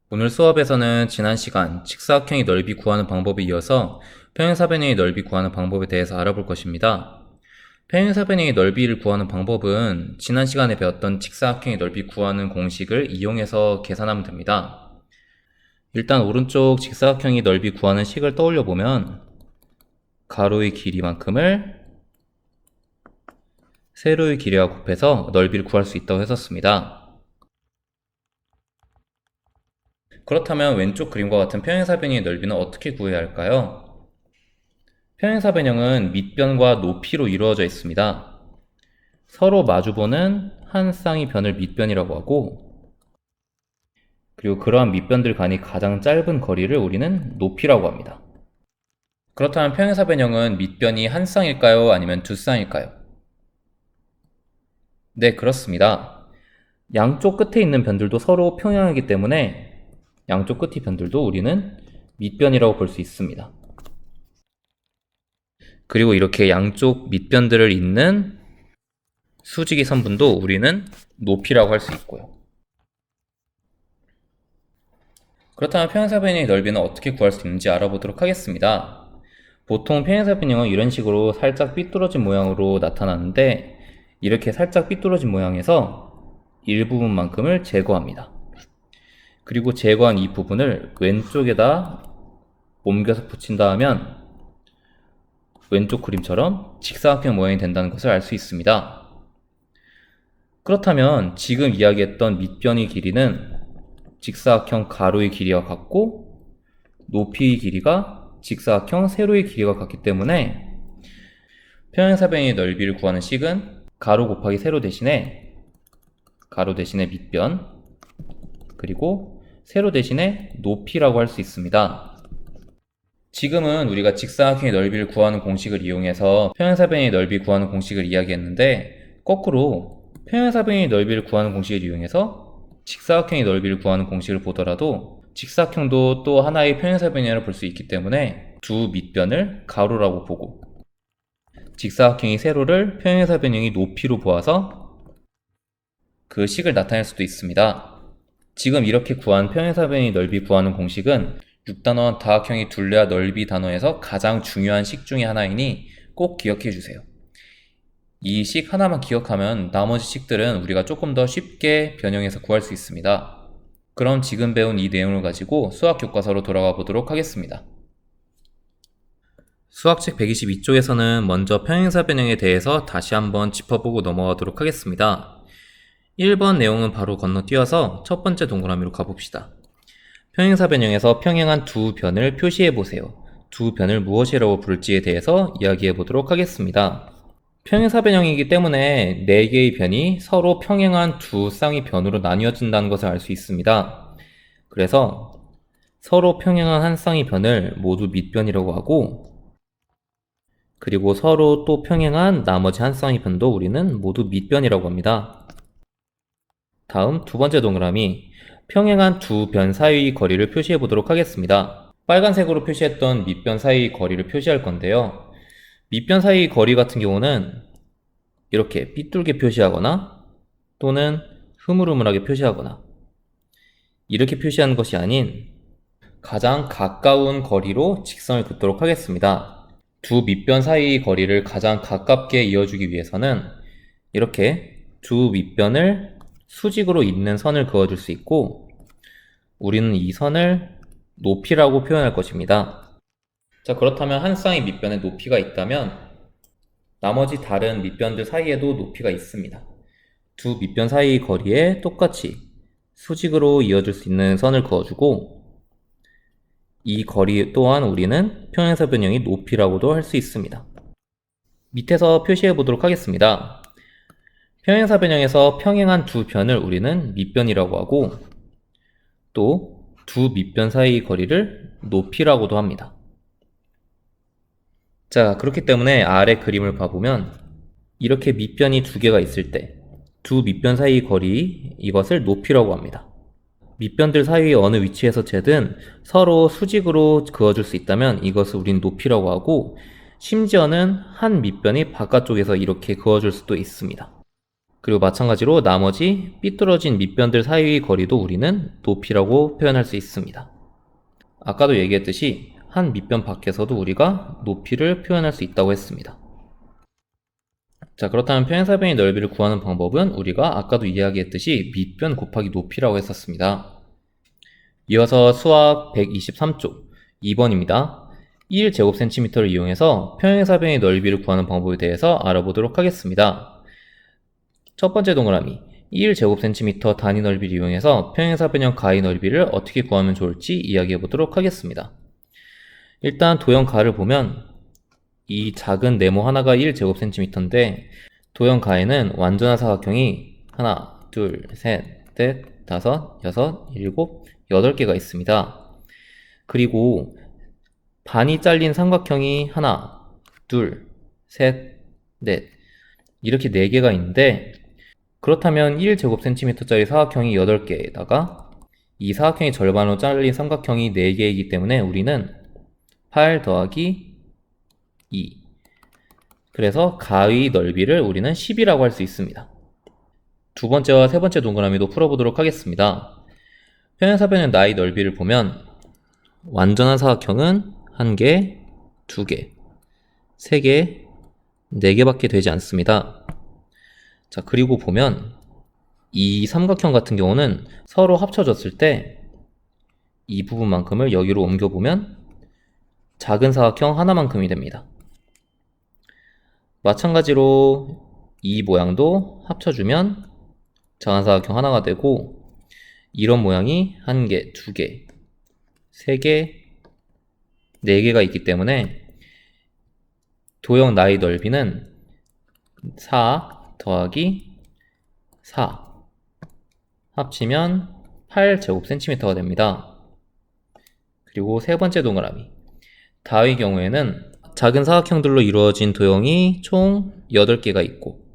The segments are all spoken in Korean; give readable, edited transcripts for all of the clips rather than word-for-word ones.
오늘 수업에서는 지난 시간 직사각형의 넓이 구하는 방법에 이어서 평행사변형의 넓이 구하는 방법에 대해서 알아볼 것입니다. 평행사변형의 넓이를 구하는 방법은 지난 시간에 배웠던 직사각형의 넓이 구하는 공식을 이용해서 계산하면 됩니다. 일단 오른쪽 직사각형의 넓이 구하는 식을 떠올려 보면 가로의 길이만큼을 세로의 길이와 곱해서 넓이를 구할 수 있다고 했었습니다. 그렇다면 왼쪽 그림과 같은 평행사변형의 넓이는 어떻게 구해야 할까요? 평행사변형은 밑변과 높이로 이루어져 있습니다. 서로 마주보는 한 쌍의 변을 밑변이라고 하고, 그리고 그러한 밑변들 간의 가장 짧은 거리를 우리는 높이라고 합니다. 그렇다면 평행사변형은 밑변이 한 쌍일까요? 아니면 두 쌍일까요? 네, 그렇습니다. 양쪽 끝에 있는 변들도 서로 평행하기 때문에 양쪽 끝의 변들도 우리는 밑변이라고 볼 수 있습니다. 그리고 이렇게 양쪽 밑변들을 잇는 수직의 선분도 우리는 높이라고 할 수 있고요. 그렇다면 평행사변형의 넓이는 어떻게 구할 수 있는지 알아보도록 하겠습니다. 보통 평행사변형은 이런 식으로 살짝 삐뚤어진 모양으로 나타나는데, 이렇게 살짝 삐뚤어진 모양에서 일부분만큼을 제거합니다. 그리고 제거한 이 부분을 왼쪽에다 옮겨서 붙인다 하면 왼쪽 그림처럼 직사각형 모양이 된다는 것을 알 수 있습니다. 그렇다면 지금 이야기했던 밑변의 길이는 직사각형 가로의 길이와 같고 높이의 길이가 직사각형 세로의 길이와 같기 때문에 평행사변형의 넓이를 구하는 식은 가로 곱하기 세로 대신에 가로 대신에 밑변 그리고 세로 대신에 높이라고 할 수 있습니다. 지금은 우리가 직사각형의 넓이를 구하는 공식을 이용해서 평행사변형의 넓이 구하는 공식을 이야기했는데, 거꾸로 평행사변형의 넓이를 구하는 공식을 이용해서 직사각형의 넓이를 구하는 공식을 보더라도 직사각형도 또 하나의 평행사변형을 볼 수 있기 때문에 두 밑변을 가로라고 보고 직사각형이 세로를 평행사변형이 높이로 보아서 그 식을 나타낼 수도 있습니다. 지금 이렇게 구한 평행사변형의 넓이 구하는 공식은 6단원 다각형의 둘레와 넓이 단어에서 가장 중요한 식 중에 하나이니 꼭 기억해 주세요. 이 식 하나만 기억하면 나머지 식들은 우리가 조금 더 쉽게 변형해서 구할 수 있습니다. 그럼 지금 배운 이 내용을 가지고 수학 교과서로 돌아가 보도록 하겠습니다. 수학책 122쪽에서는 먼저 평행사변형에 대해서 다시 한번 짚어보고 넘어가도록 하겠습니다. 1번 내용은 바로 건너뛰어서 첫 번째 동그라미로 가봅시다. 평행사변형에서 평행한 두 변을 표시해보세요. 두 변을 무엇이라고 부를지에 대해서 이야기해보도록 하겠습니다. 평행사변형이기 때문에 4개의 변이 서로 평행한 두 쌍의 변으로 나뉘어진다는 것을 알 수 있습니다. 그래서 서로 평행한 한 쌍의 변을 모두 밑변이라고 하고, 그리고 서로 또 평행한 나머지 한 쌍의 변도 우리는 모두 밑변이라고 합니다. 다음 두 번째 동그라미, 평행한 두 변 사이의 거리를 표시해 보도록 하겠습니다. 빨간색으로 표시했던 밑변 사이의 거리를 표시할 건데요. 밑변 사이의 거리 같은 경우는 이렇게 삐뚤게 표시하거나 또는 흐물흐물하게 표시하거나 이렇게 표시하는 것이 아닌 가장 가까운 거리로 직선을 긋도록 하겠습니다. 두 밑변 사이의 거리를 가장 가깝게 이어주기 위해서는 이렇게 두 밑변을 수직으로 잇는 선을 그어줄 수 있고, 우리는 이 선을 높이라고 표현할 것입니다. 자, 그렇다면 한 쌍의 밑변에 높이가 있다면 나머지 다른 밑변들 사이에도 높이가 있습니다. 두 밑변 사이의 거리에 똑같이 수직으로 이어줄 수 있는 선을 그어주고, 이 거리 또한 우리는 평행사변형의 높이라고도 할 수 있습니다. 밑에서 표시해 보도록 하겠습니다. 평행사변형에서 평행한 두 변을 우리는 밑변이라고 하고, 또 두 밑변 사이의 거리를 높이라고도 합니다. 자, 그렇기 때문에 아래 그림을 봐보면 이렇게 밑변이 두 개가 있을 때 두 밑변 사이의 거리, 이것을 높이라고 합니다. 밑변들 사이의 어느 위치에서 재든 서로 수직으로 그어줄 수 있다면 이것을 우린 높이라고 하고, 심지어는 한 밑변이 바깥쪽에서 이렇게 그어줄 수도 있습니다. 그리고 마찬가지로 나머지 삐뚤어진 밑변들 사이의 거리도 우리는 높이라고 표현할 수 있습니다. 아까도 얘기했듯이 한 밑변 밖에서도 우리가 높이를 표현할 수 있다고 했습니다. 자, 그렇다면 평행사변의 넓이를 구하는 방법은 우리가 아까도 이야기했듯이 밑변 곱하기 높이라고 했었습니다. 이어서 수학 123쪽 2번입니다. 1제곱cm를 이용해서 평행사변의 넓이를 구하는 방법에 대해서 알아보도록 하겠습니다. 첫 번째 동그라미 1제곱cm 단위 넓이를 이용해서 평행사변형 가의 넓이를 어떻게 구하면 좋을지 이야기해 보도록 하겠습니다. 일단 도형 가를 보면 이 작은 네모 하나가 1제곱cm인데 도형 가에는 완전한 사각형이 하나, 둘, 셋, 넷, 다섯, 여섯, 일곱, 8개가 있습니다. 그리고 반이 잘린 삼각형이 하나, 둘, 셋, 넷 이렇게 4개가 있는데 그렇다면 1제곱cm짜리 사각형이 8개에다가 이 사각형의 절반으로 잘린 삼각형이 4개이기 때문에 우리는 8 더하기 2 그래서 가의 넓이를 우리는 10이라고 할 수 있습니다. 두 번째와 세 번째 동그라미도 풀어보도록 하겠습니다. 평행사변의 나의 넓이를 보면 완전한 사각형은 1개, 2개, 3개, 4개밖에 되지 않습니다. 자, 그리고 보면 이 삼각형 같은 경우는 서로 합쳐졌을 때 이 부분만큼을 여기로 옮겨보면 작은 사각형 하나만큼이 됩니다. 마찬가지로 이 모양도 합쳐주면 작은 사각형 하나가 되고 이런 모양이 1개, 2개, 3개, 4개가 있기 때문에 도형 나의 넓이는 4 더하기 4 합치면 8제곱cm가 됩니다. 그리고 세 번째 동그라미 다의 경우에는 작은 사각형들로 이루어진 도형이 총 8개가 있고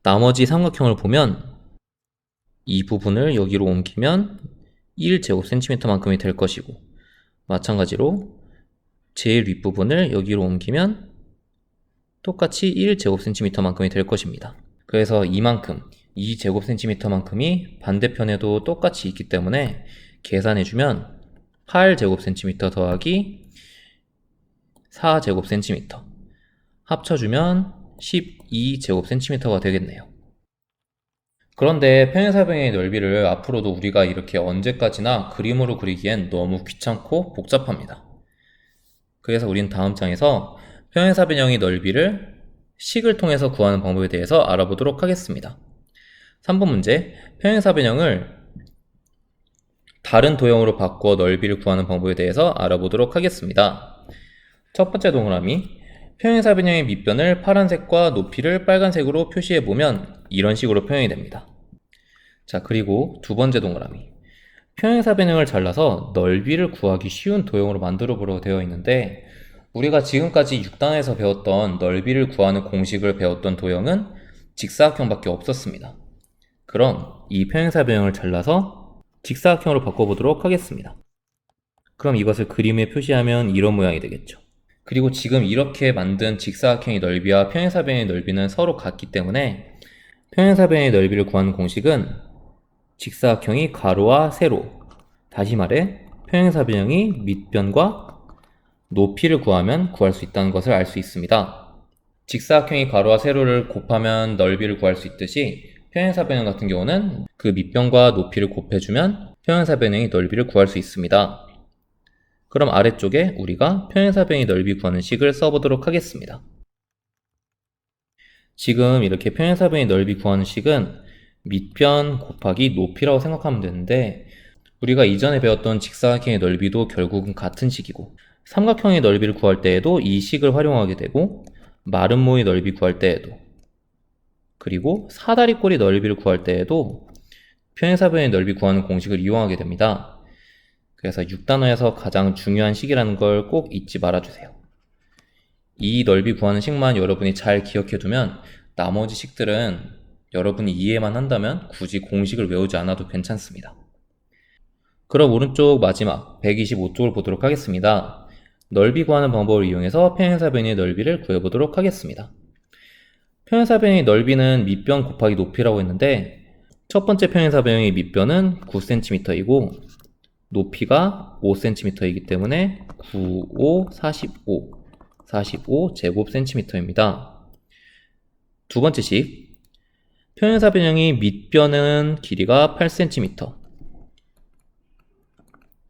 나머지 삼각형을 보면 이 부분을 여기로 옮기면 1제곱cm만큼이 될 것이고 마찬가지로 제일 윗부분을 여기로 옮기면 똑같이 1제곱cm만큼이 될 것입니다. 그래서 이만큼 2제곱cm만큼이 반대편에도 똑같이 있기 때문에 계산해주면 8제곱cm 더하기 4제곱cm 합쳐주면 12제곱cm가 되겠네요. 그런데 평행사변의 넓이를 앞으로도 우리가 이렇게 언제까지나 그림으로 그리기엔 너무 귀찮고 복잡합니다. 그래서 우린 다음 장에서 평행사변형의 넓이를 식을 통해서 구하는 방법에 대해서 알아보도록 하겠습니다. 3번 문제, 평행사변형을 다른 도형으로 바꾸어 넓이를 구하는 방법에 대해서 알아보도록 하겠습니다. 첫 번째 동그라미, 평행사변형의 밑변을 파란색과 높이를 빨간색으로 표시해보면 이런 식으로 표현이 됩니다. 자, 그리고 두 번째 동그라미, 평행사변형을 잘라서 넓이를 구하기 쉬운 도형으로 만들어 보려고 되어 있는데 우리가 지금까지 6단에서 배웠던 넓이를 구하는 공식을 배웠던 도형은 직사각형밖에 없었습니다. 그럼 이 평행사변형을 잘라서 직사각형으로 바꿔보도록 하겠습니다. 그럼 이것을 그림에 표시하면 이런 모양이 되겠죠. 그리고 지금 이렇게 만든 직사각형의 넓이와 평행사변의 넓이는 서로 같기 때문에 평행사변의 넓이를 구하는 공식은 직사각형이 가로와 세로, 다시 말해 평행사변형이 밑변과 높이를 구하면 구할 수 있다는 것을 알 수 있습니다. 직사각형이 가로와 세로를 곱하면 넓이를 구할 수 있듯이 평행사변형 같은 경우는 그 밑변과 높이를 곱해주면 평행사변형의 넓이를 구할 수 있습니다. 그럼 아래쪽에 우리가 평행사변의 넓이 구하는 식을 써보도록 하겠습니다. 지금 이렇게 평행사변의 넓이 구하는 식은 밑변 곱하기 높이라고 생각하면 되는데 우리가 이전에 배웠던 직사각형의 넓이도 결국은 같은 식이고 삼각형의 넓이를 구할 때에도 이 식을 활용하게 되고 마름모의 넓이 구할 때에도 그리고 사다리꼴의 넓이를 구할 때에도 평행사변의 넓이 구하는 공식을 이용하게 됩니다. 그래서 6단원에서 가장 중요한 식이라는 걸 꼭 잊지 말아주세요. 이 넓이 구하는 식만 여러분이 잘 기억해두면 나머지 식들은 여러분이 이해만 한다면 굳이 공식을 외우지 않아도 괜찮습니다. 그럼 오른쪽 마지막 125쪽을 보도록 하겠습니다. 넓이 구하는 방법을 이용해서 평행사변의 넓이를 구해보도록 하겠습니다. 평행사변형의 넓이는 밑변 곱하기 높이라고 했는데 첫 번째 평행사변형의 밑변은 9cm이고 높이가 5cm이기 때문에 9, 5, 45 제곱센티미터입니다. 두 번째 식, 평행사변형의 밑변은 길이가 8cm,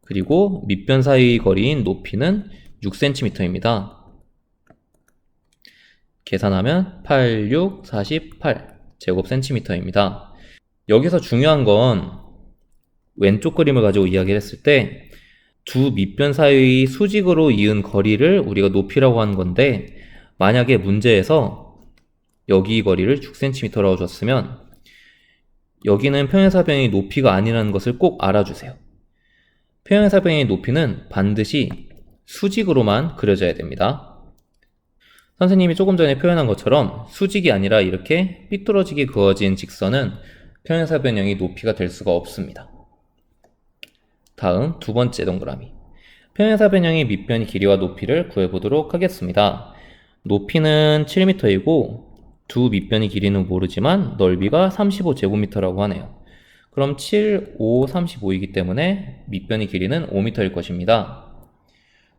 그리고 밑변 사이의 거리인 높이는 6cm입니다. 계산하면 8, 6, 48 제곱센티미터입니다. 여기서 중요한 건 왼쪽 그림을 가지고 이야기를 했을 때 두 밑변 사이의 수직으로 이은 거리를 우리가 높이라고 하는 건데, 만약에 문제에서 여기 거리를 6cm라고 줬으면 여기는 평행사변형의 높이가 아니라는 것을 꼭 알아주세요. 평행사변형의 높이는 반드시 수직으로만 그려져야 됩니다. 선생님이 조금 전에 표현한 것처럼 수직이 아니라 이렇게 삐뚤어지게 그어진 직선은 평행사변형의 높이가 될 수가 없습니다. 다음 두 번째 동그라미, 평행사변형의 밑변 길이와 높이를 구해보도록 하겠습니다. 높이는 7m이고 두 밑변의 길이는 모르지만 넓이가 35제곱미터라고 하네요. 그럼 7, 5, 35이기 때문에 밑변의 길이는 5m일 것입니다.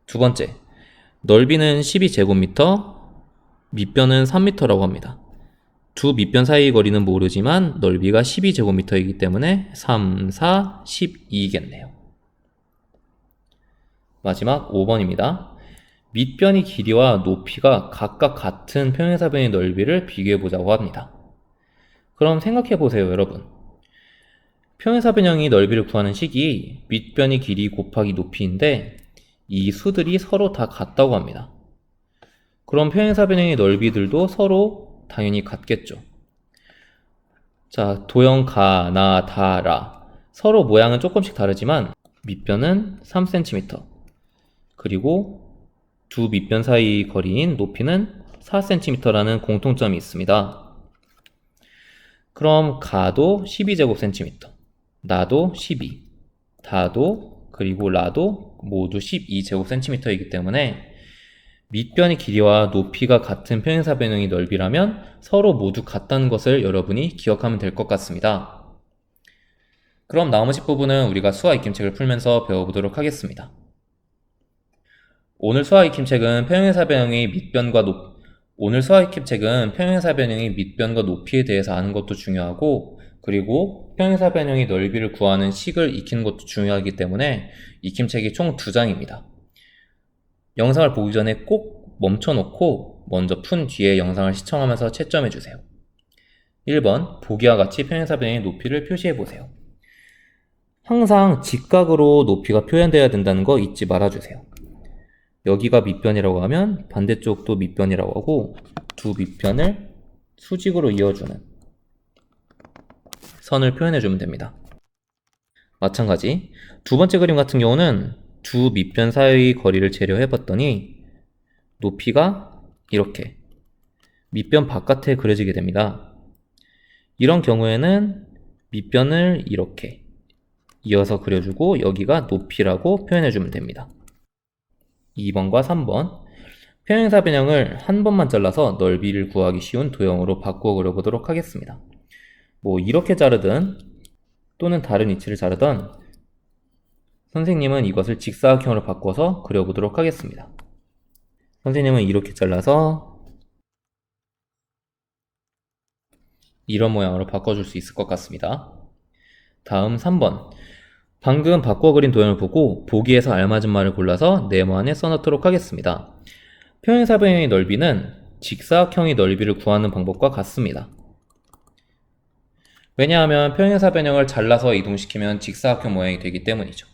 두 번째, 넓이는 12제곱미터, 밑변은 3m라고 합니다. 두 밑변 사이의 거리는 모르지만 넓이가 12제곱미터이기 때문에 3, 4, 12겠네요. 마지막 5번입니다. 밑변의 길이와 높이가 각각 같은 평행사변의 넓이를 비교해보자고 합니다. 그럼 생각해보세요, 여러분. 평행사변형의 넓이를 구하는 식이 밑변의 길이 곱하기 높이인데 이 수들이 서로 다 같다고 합니다. 그럼 평행사변형의 넓이들도 서로 당연히 같겠죠. 자, 도형 가, 나, 다, 라. 서로 모양은 조금씩 다르지만 밑변은 3cm, 그리고 두 밑변 사이 거리인 높이는 4cm라는 공통점이 있습니다. 그럼 가도 12제곱cm, 나도 12, 다도 그리고 라도 모두 12제곱cm이기 때문에 밑변의 길이와 높이가 같은 평행사변형의 넓이라면 서로 모두 같다는 것을 여러분이 기억하면 될 것 같습니다. 그럼 나머지 부분은 우리가 수학 익힘책을 풀면서 배워보도록 하겠습니다. 오늘 수학 익힘책은 평행사변형의 밑변과 높이에 대해서 아는 것도 중요하고, 그리고 평행사변형의 넓이를 구하는 식을 익히는 것도 중요하기 때문에 익힘책이 총 2장입니다. 영상을 보기 전에 꼭 멈춰놓고 먼저 푼 뒤에 영상을 시청하면서 채점해주세요. 1번, 보기와 같이 평행사변형의 높이를 표시해보세요. 항상 직각으로 높이가 표현되어야 된다는 거 잊지 말아주세요. 여기가 밑변이라고 하면 반대쪽도 밑변이라고 하고, 두 밑변을 수직으로 이어주는 선을 표현해주면 됩니다. 마찬가지 두 번째 그림 같은 경우는 두 밑변 사이의 거리를 재려해봤더니 높이가 이렇게 밑변 바깥에 그려지게 됩니다. 이런 경우에는 밑변을 이렇게 이어서 그려주고 여기가 높이라고 표현해주면 됩니다. 2번과 3번, 평행사변형을 한 번만 잘라서 넓이를 구하기 쉬운 도형으로 바꾸어 그려보도록 하겠습니다. 이렇게 자르든 또는 다른 위치를 자르던 선생님은 이것을 직사각형으로 바꿔서 그려보도록 하겠습니다. 선생님은 이렇게 잘라서 이런 모양으로 바꿔줄 수 있을 것 같습니다. 다음 3번, 방금 바꿔 그린 도형을 보고 보기에서 알맞은 말을 골라서 네모 안에 써놓도록 하겠습니다. 평행사변형의 넓이는 직사각형의 넓이를 구하는 방법과 같습니다. 왜냐하면 평행사변형을 잘라서 이동시키면 직사각형 모양이 되기 때문이죠.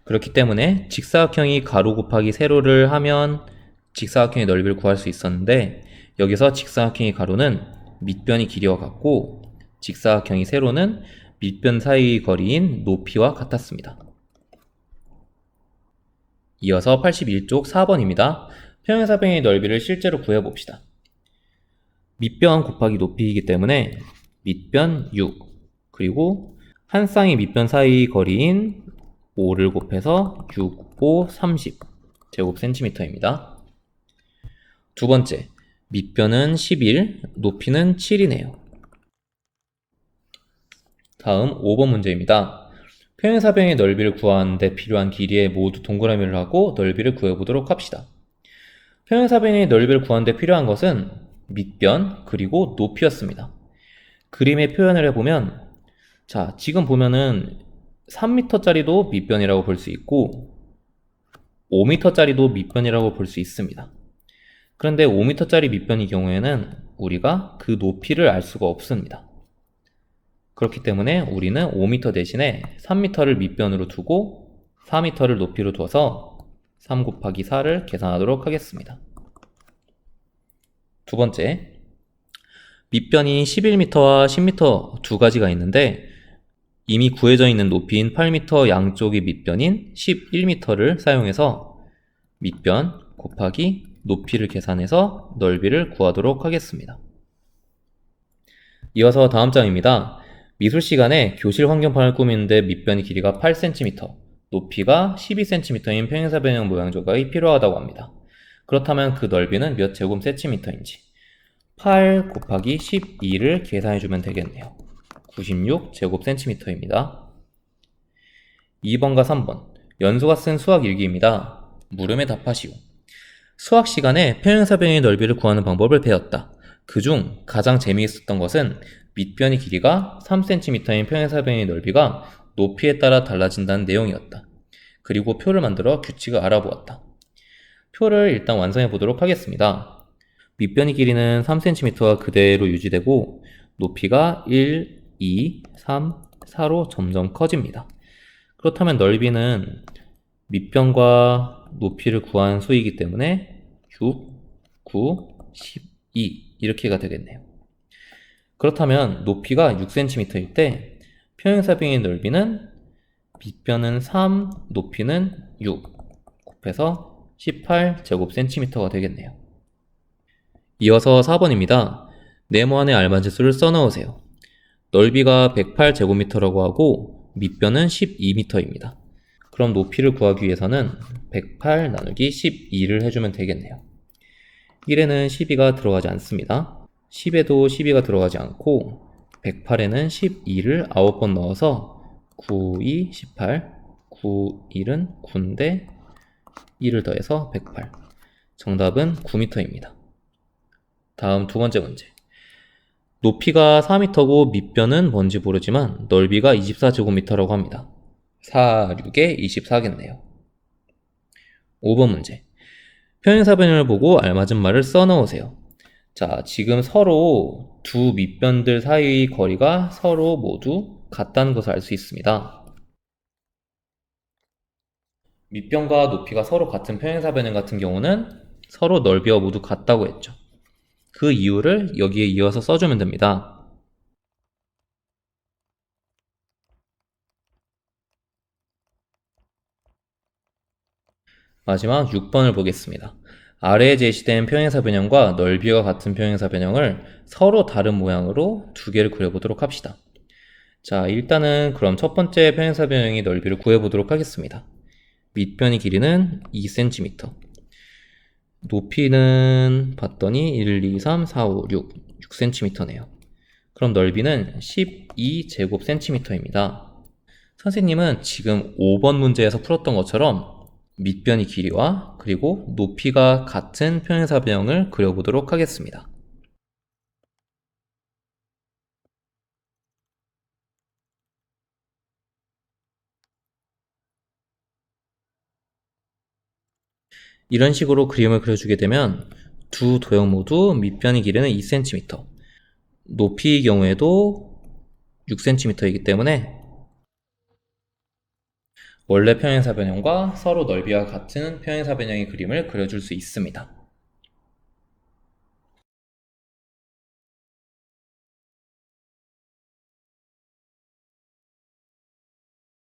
그렇기 때문에 직사각형이 가로 곱하기 세로를 하면 직사각형의 넓이를 구할 수 있었는데, 여기서 직사각형의 가로는 밑변의 길이와 같고 직사각형의 세로는 밑변 사이의 거리인 높이와 같았습니다. 이어서 81쪽 4번입니다. 평행사변형의 넓이를 실제로 구해봅시다. 밑변 곱하기 높이이기 때문에 밑변 6, 그리고 한 쌍의 밑변 사이의 거리인 5를 곱해서 6, 5, 30 제곱센티미터입니다. 두 번째, 밑변은 11, 높이는 7이네요. 다음 5번 문제입니다. 평행사변의 넓이를 구하는데 필요한 길이에 모두 동그라미를 하고 넓이를 구해보도록 합시다. 평행사변의 넓이를 구하는데 필요한 것은 밑변 그리고 높이였습니다. 그림에 표현을 해보면, 자, 지금 보면은 3m짜리도 밑변이라고 볼 수 있고 5m짜리도 밑변이라고 볼 수 있습니다. 그런데 5m짜리 밑변의 경우에는 우리가 그 높이를 알 수가 없습니다. 그렇기 때문에 우리는 5m 대신에 3m를 밑변으로 두고 4m를 높이로 둬서 3 곱하기 4를 계산하도록 하겠습니다. 두 번째, 밑변이 11m와 10m 두 가지가 있는데 이미 구해져 있는 높이인 8m 양쪽의 밑변인 11m를 사용해서 밑변 곱하기 높이를 계산해서 넓이를 구하도록 하겠습니다. 이어서 다음 장입니다. 미술 시간에 교실 환경판을 꾸미는데 밑변의 길이가 8cm, 높이가 12cm인 평행사변형 모양 조각이 필요하다고 합니다. 그렇다면 그 넓이는 몇 제곱센티미터인지 8 곱하기 12를 계산해주면 되겠네요. 96제곱센티미터입니다. 2번과 3번, 연수가 쓴 수학 일기입니다. 물음에 답하시오. 수학 시간에 평행사변의 넓이를 구하는 방법을 배웠다. 그중 가장 재미있었던 것은 밑변의 길이가 3cm인 평행사변의 넓이가 높이에 따라 달라진다는 내용이었다. 그리고 표를 만들어 규칙을 알아보았다. 표를 일단 완성해 보도록 하겠습니다. 밑변의 길이는 3cm가 그대로 유지되고 높이가 1, 2, 3, 4로 점점 커집니다. 그렇다면 넓이는 밑변과 높이를 구한 수이기 때문에 6, 9, 12 이렇게가 되겠네요. 그렇다면 높이가 6cm일 때 평행사변의 넓이는 밑변은 3, 높이는 6 곱해서 18제곱센티미터가 되겠네요. 이어서 4번입니다. 네모안에 알맞은 수를 써넣으세요. 넓이가 108제곱미터라고 하고 밑변은 12m입니다. 그럼 높이를 구하기 위해서는 108 나누기 12를 해주면 되겠네요. 1에는 12가 들어가지 않습니다. 10에도 12가 들어가지 않고 108에는 12를 9번 넣어서 9, 2, 18, 9, 1은 9인데 1을 더해서 108. 정답은 9m입니다. 다음 두 번째 문제. 높이가 4m고 밑변은 뭔지 모르지만 넓이가 24제곱미터라고 합니다. 4, 6에 24겠네요. 5번 문제. 평행사변을 보고 알맞은 말을 써넣으세요. 자, 지금 서로 두 밑변들 사이의 거리가 서로 모두 같다는 것을 알 수 있습니다. 밑변과 높이가 서로 같은 평행사변형 같은 경우는 서로 넓이가 모두 같다고 했죠. 그 이유를 여기에 이어서 써주면 됩니다. 마지막 6번을 보겠습니다. 아래에 제시된 평행사변형과 넓이가 같은 평행사변형을 서로 다른 모양으로 두 개를 그려보도록 합시다. 자, 일단은 그럼 첫 번째 평행사변형의 넓이를 구해보도록 하겠습니다. 밑변의 길이는 2cm, 높이는 봤더니 1, 2, 3, 4, 5, 6cm네요. 그럼 넓이는 12제곱센티미터입니다. 선생님은 지금 5번 문제에서 풀었던 것처럼 밑변의 길이와 그리고 높이가 같은 평행사변형을 그려보도록 하겠습니다. 이런 식으로 그림을 그려주게 되면 두 도형 모두 밑변의 길이는 2cm, 높이의 경우에도 6cm이기 때문에 원래 평행사변형과 서로 넓이와 같은 평행사변형의 그림을 그려줄 수 있습니다.